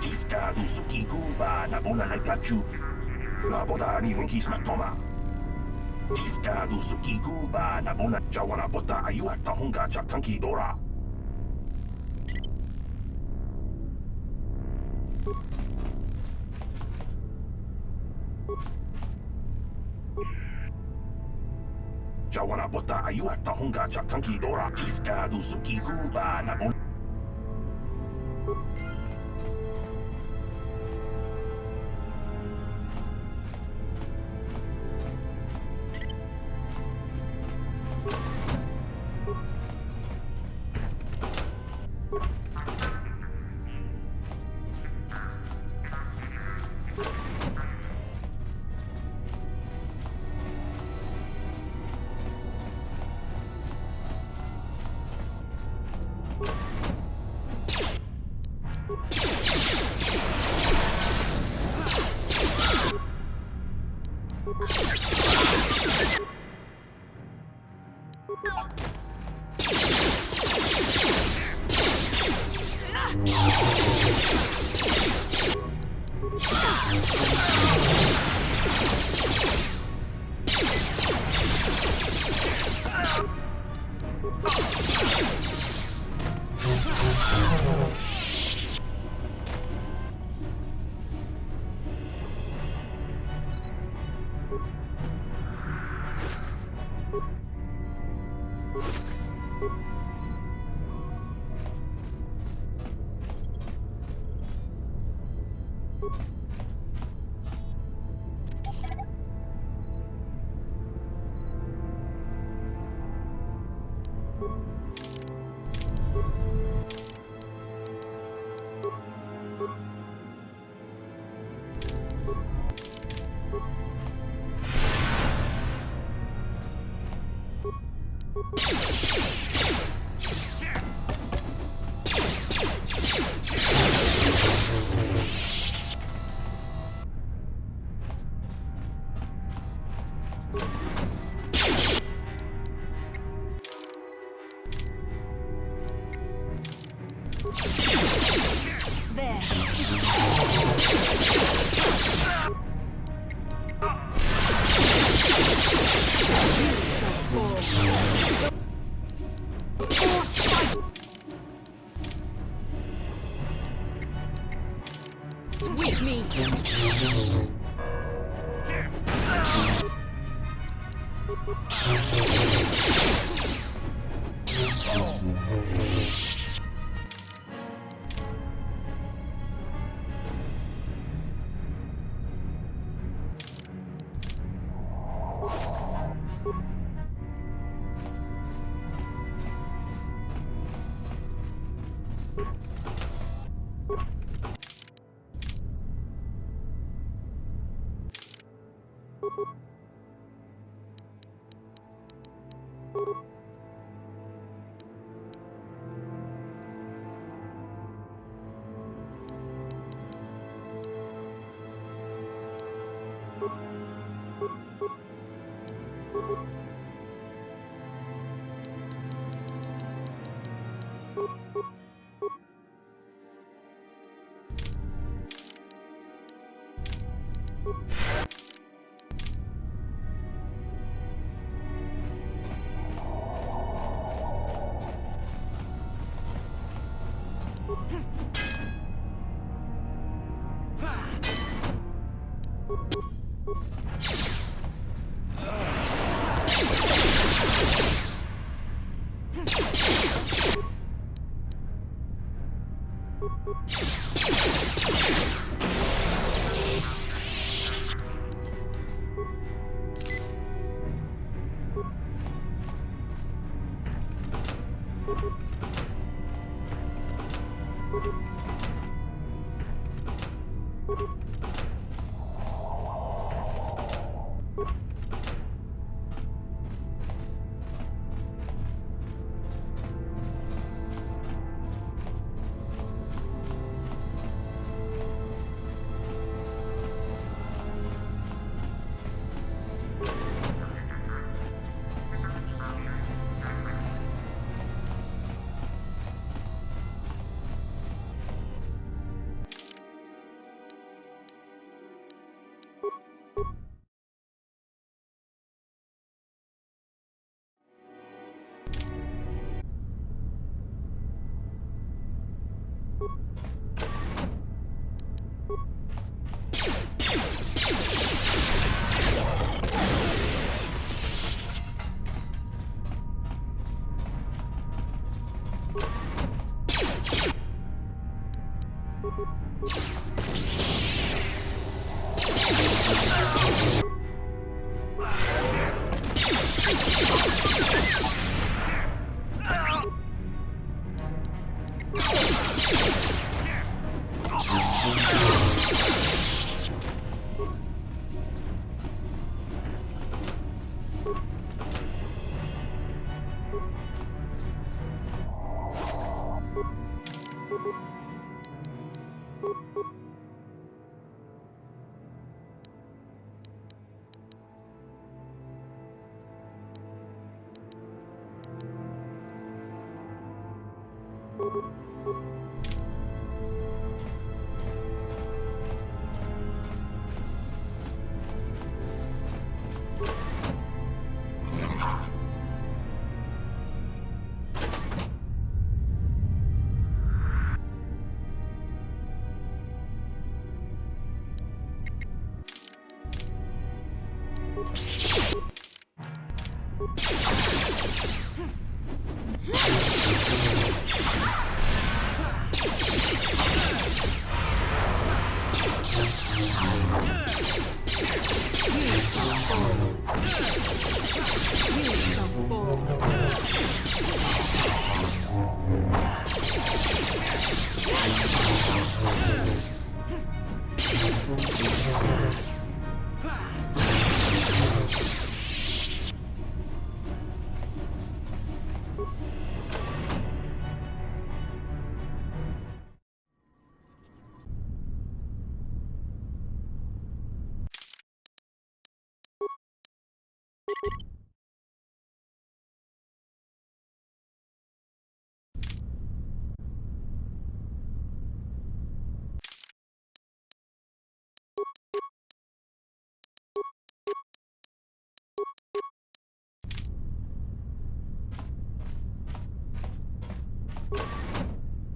Ciscado sukigumba na una nagkachu. Naboda ni yung kismat toma. Ciscado sukigumba na una jawana bota ayu at tahunga chakanki dora. Jawana bota ayu at tahunga chakanki dora. Ciscado sukigumba na una. With me.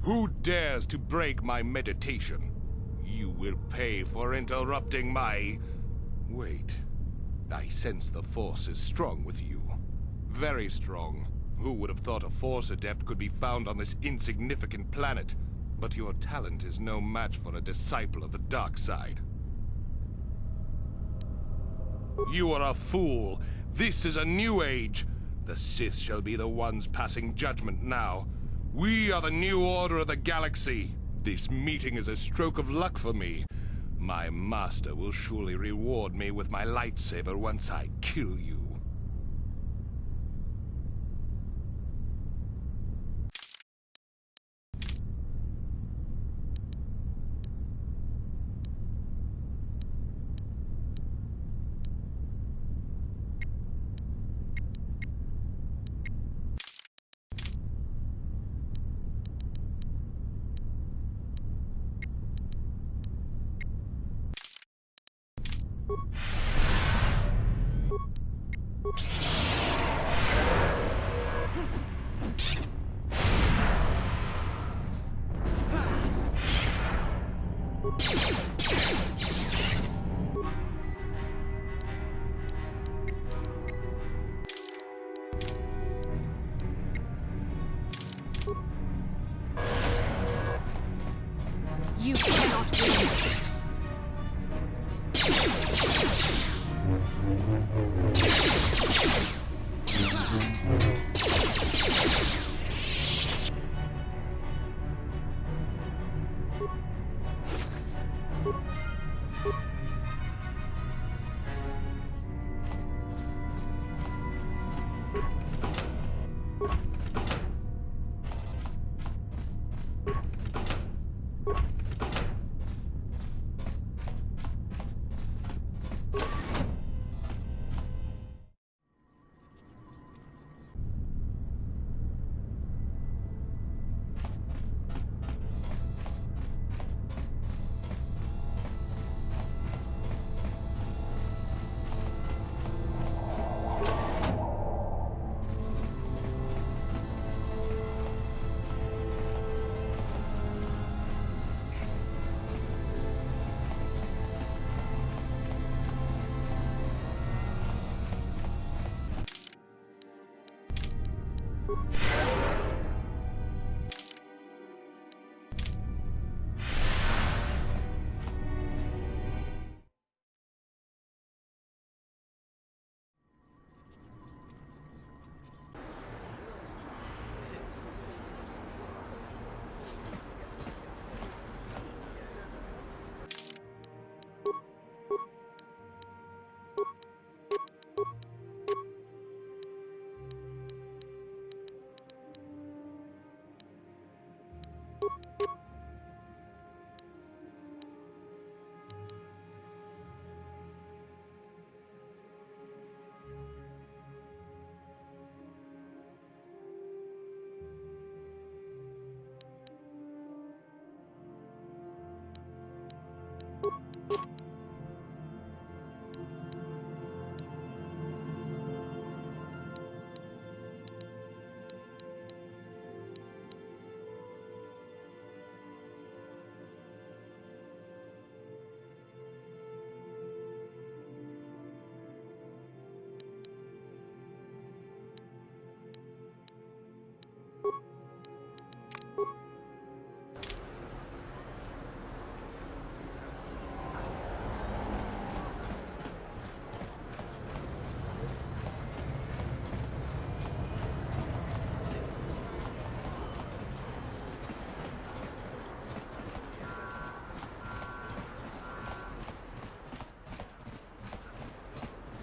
Who dares to break my meditation? You will pay for interrupting my... Wait. I sense the Force is strong with you. Very strong. Who would have thought a Force Adept could be found on this insignificant planet? But your talent is no match for a disciple of the dark side. You are a fool. This is a new age. The Sith shall be the ones passing judgment now. We are the new order of the galaxy. This meeting is a stroke of luck for me. My master will surely reward me with my lightsaber once I kill you. You cannot win.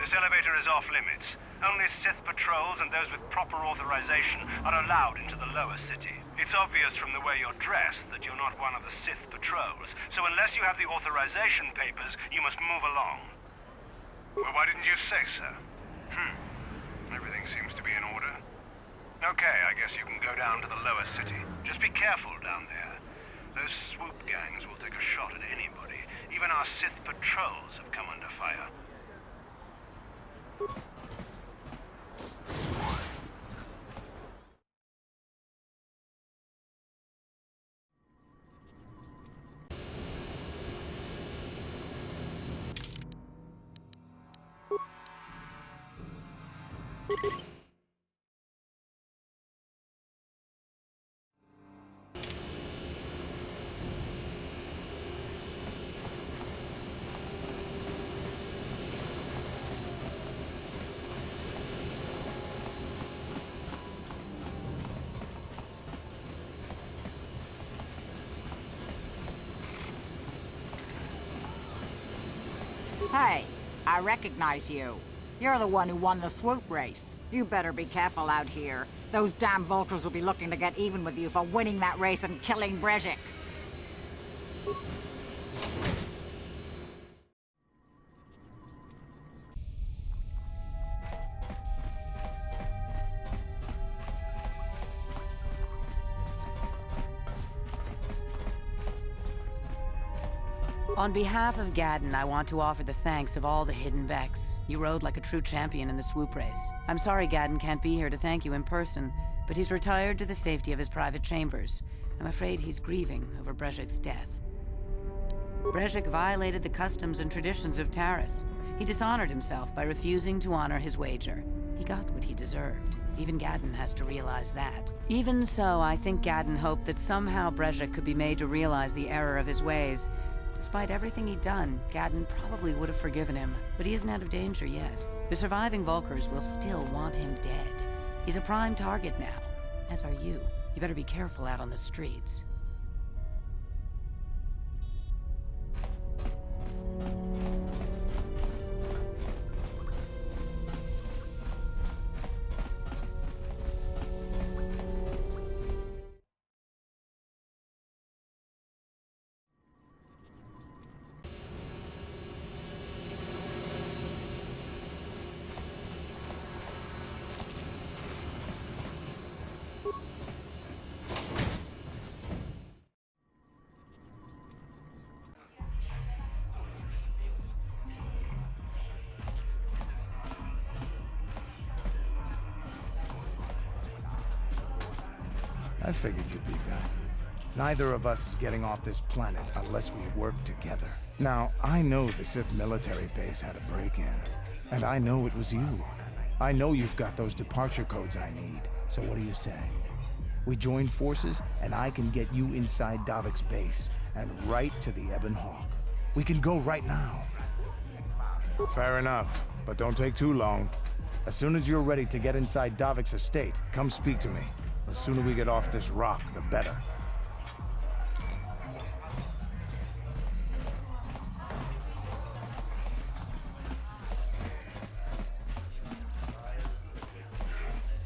This elevator is off limits. Only Sith patrols and those with proper authorization are allowed into the lower city. It's obvious from the way you're dressed that you're not one of the Sith patrols, so unless you have the authorization papers, you must move along. Well, why didn't you say so? Everything seems to be in order. Okay, I guess you can go down to the lower city. Just be careful down there. Those swoop gangs will take a shot at anybody. Even our Sith patrols have come under fire. Hey, I recognize you. You're the one who won the swoop race. You better be careful out here. Those damn vultures will be looking to get even with you for winning that race and killing Brezhik. On behalf of Gaddon, I want to offer the thanks of all the hidden Vex. You rode like a true champion in the swoop race. I'm sorry Gaddon can't be here to thank you in person, but he's retired to the safety of his private chambers. I'm afraid he's grieving over Brezhik's death. Brezhik violated the customs and traditions of Taris. He dishonored himself by refusing to honor his wager. He got what he deserved. Even Gaddon has to realize that. Even so, I think Gaddon hoped that somehow Brezhik could be made to realize the error of his ways. Despite everything he'd done, Gaddon probably would have forgiven him, but he isn't out of danger yet. The surviving Vulkars will still want him dead. He's a prime target now, as are you. You better be careful out on the streets. I figured you'd be back. Neither of us is getting off this planet unless we work together. Now, I know the Sith military base had a break-in, and I know it was you. I know you've got those departure codes I need, so what do you say? We join forces, and I can get you inside Davik's base, and right to the Ebon Hawk. We can go right now. Fair enough, but don't take too long. As soon as you're ready to get inside Davik's estate, come speak to me. The sooner we get off this rock, the better.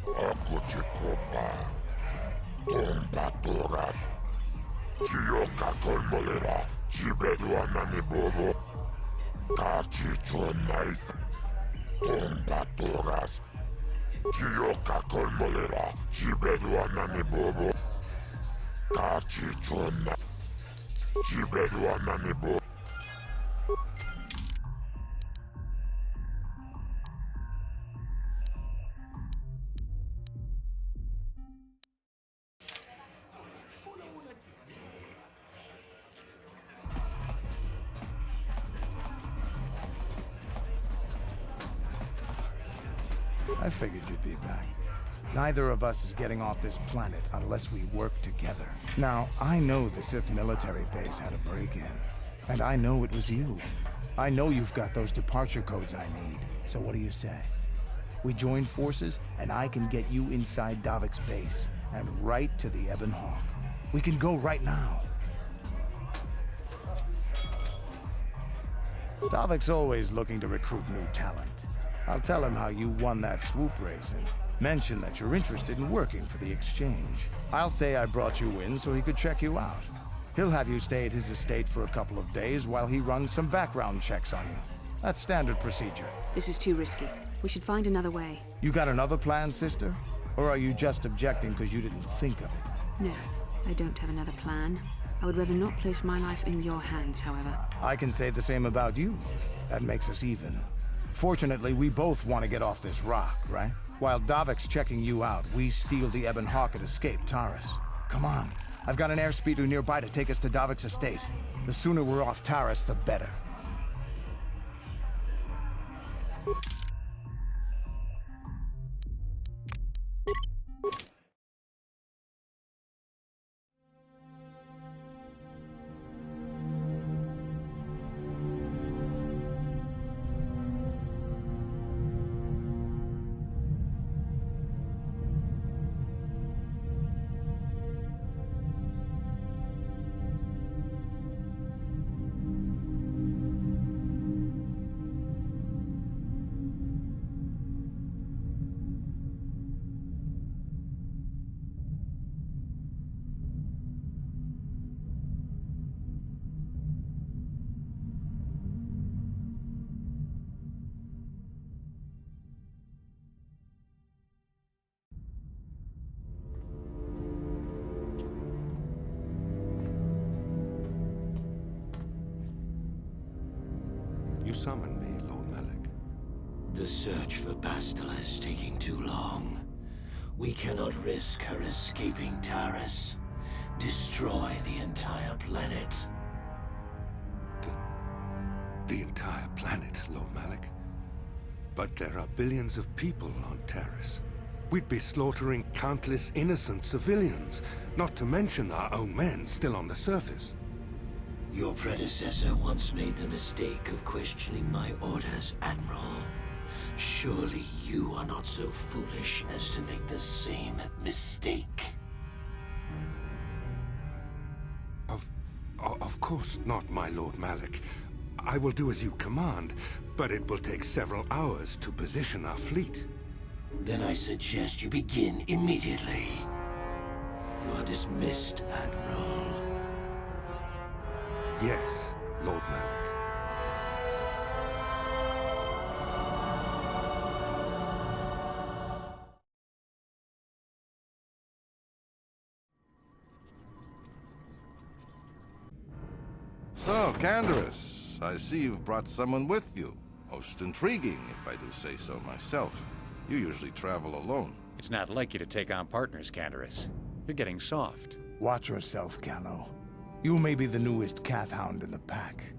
Ako Chikopa, Tombatorat, Chioka Kolmolera, Chibeduana Nibobo, Kachicho Knife, Tombatoras, Chioka Kolmolera, Chibeduana Nibobo, Kachicho Knife, Chibeduana Nibobo. I figured you'd be back. Neither of us is getting off this planet unless we work together. Now, I know the Sith military base had a break-in, and I know it was you. I know you've got those departure codes I need, so what do you say? We join forces, and I can get you inside Davik's base, and right to the Ebon Hawk. We can go right now. Davik's always looking to recruit new talent. I'll tell him how you won that swoop race and mention that you're interested in working for the exchange. I'll say I brought you in so he could check you out. He'll have you stay at his estate for a couple of days while he runs some background checks on you. That's standard procedure. This is too risky. We should find another way. You got another plan, sister? Or are you just objecting because you didn't think of it? No, I don't have another plan. I would rather not place my life in your hands, however. I can say the same about you. That makes us even. Fortunately, we both want to get off this rock, right? While Davik's checking you out, we steal the Ebon Hawk and escape Taris. Come on. I've got an airspeeder nearby to take us to Davik's estate. The sooner we're off Taris, the better. The search for Bastila is taking too long. We cannot risk her escaping Taris. Destroy the entire planet. The entire planet, Lord Malik? But there are billions of people on Taris. We'd be slaughtering countless innocent civilians, not to mention our own men still on the surface. Your predecessor once made the mistake of questioning my orders, Admiral. Surely you are not so foolish as to make the same mistake. Of course not, my Lord Malik. I will do as you command, but it will take several hours to position our fleet. Then I suggest you begin immediately. You are dismissed, Admiral. Yes, Lord Malik. So, Canderous, I see you've brought someone with you. Most intriguing, if I do say so myself. You usually travel alone. It's not like you to take on partners, Canderous. You're getting soft. Watch yourself, Callow. You may be the newest Cathhound in the pack,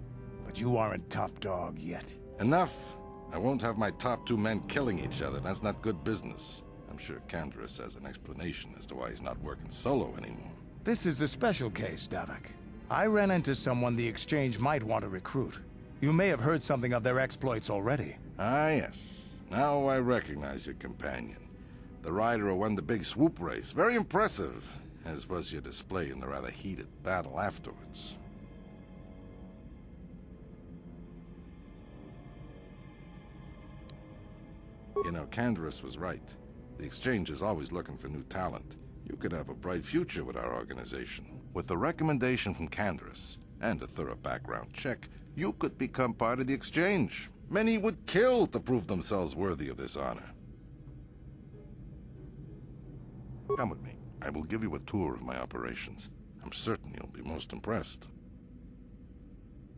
but you aren't top dog yet. Enough! I won't have my top 2 men killing each other. That's not good business. I'm sure Canderous has an explanation as to why he's not working solo anymore. This is a special case, Davik. I ran into someone the Exchange might want to recruit. You may have heard something of their exploits already. Ah, yes. Now I recognize your companion. The rider who won the big swoop race. Very impressive, as was your display in the rather heated battle afterwards. You know, Canderous was right. The Exchange is always looking for new talent. You could have a bright future with our organization. With the recommendation from Canderous and a thorough background check, you could become part of the Exchange. Many would kill to prove themselves worthy of this honor. Come with me. I will give you a tour of my operations. I'm certain you'll be most impressed.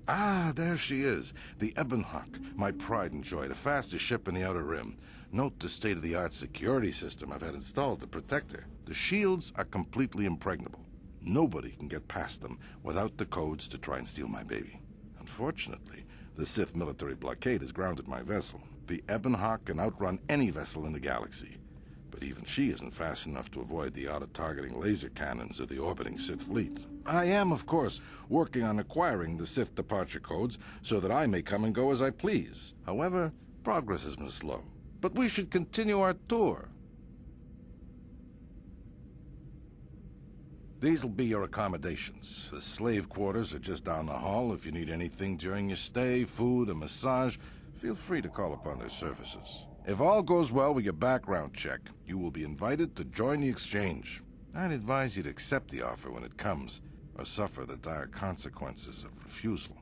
Ah, there she is. The Ebonhawk, my pride and joy, the fastest ship in the Outer Rim. Note the state-of-the-art security system I've had installed to protect her. The shields are completely impregnable. Nobody can get past them without the codes to try and steal my baby. Unfortunately, the Sith military blockade has grounded my vessel. The Ebonhawk can outrun any vessel in the galaxy. But even she isn't fast enough to avoid the auto-targeting laser cannons of the orbiting Sith fleet. I am, of course, working on acquiring the Sith departure codes so that I may come and go as I please. However, progress has been slow. But we should continue our tour. These will be your accommodations. The slave quarters are just down the hall. If you need anything during your stay, food, a massage, feel free to call upon their services. If all goes well with your background check, you will be invited to join the Exchange. I'd advise you to accept the offer when it comes, or suffer the dire consequences of refusal.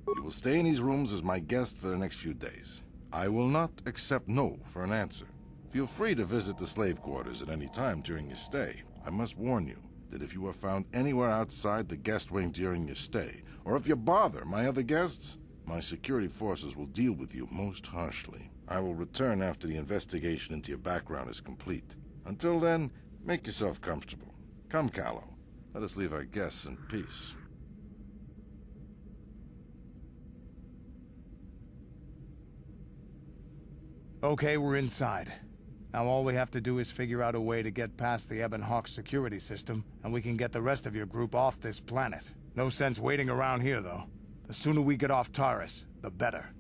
You will stay in these rooms as my guest for the next few days. I will not accept no for an answer. Feel free to visit the slave quarters at any time during your stay. I must warn you that if you are found anywhere outside the guest wing during your stay, or if you bother my other guests, my security forces will deal with you most harshly. I will return after the investigation into your background is complete. Until then, make yourself comfortable. Come, Callow. Let us leave our guests in peace. Okay, we're inside. Now all we have to do is figure out a way to get past the Ebonhawk security system, and we can get the rest of your group off this planet. No sense waiting around here, though. The sooner we get off Taris, the better.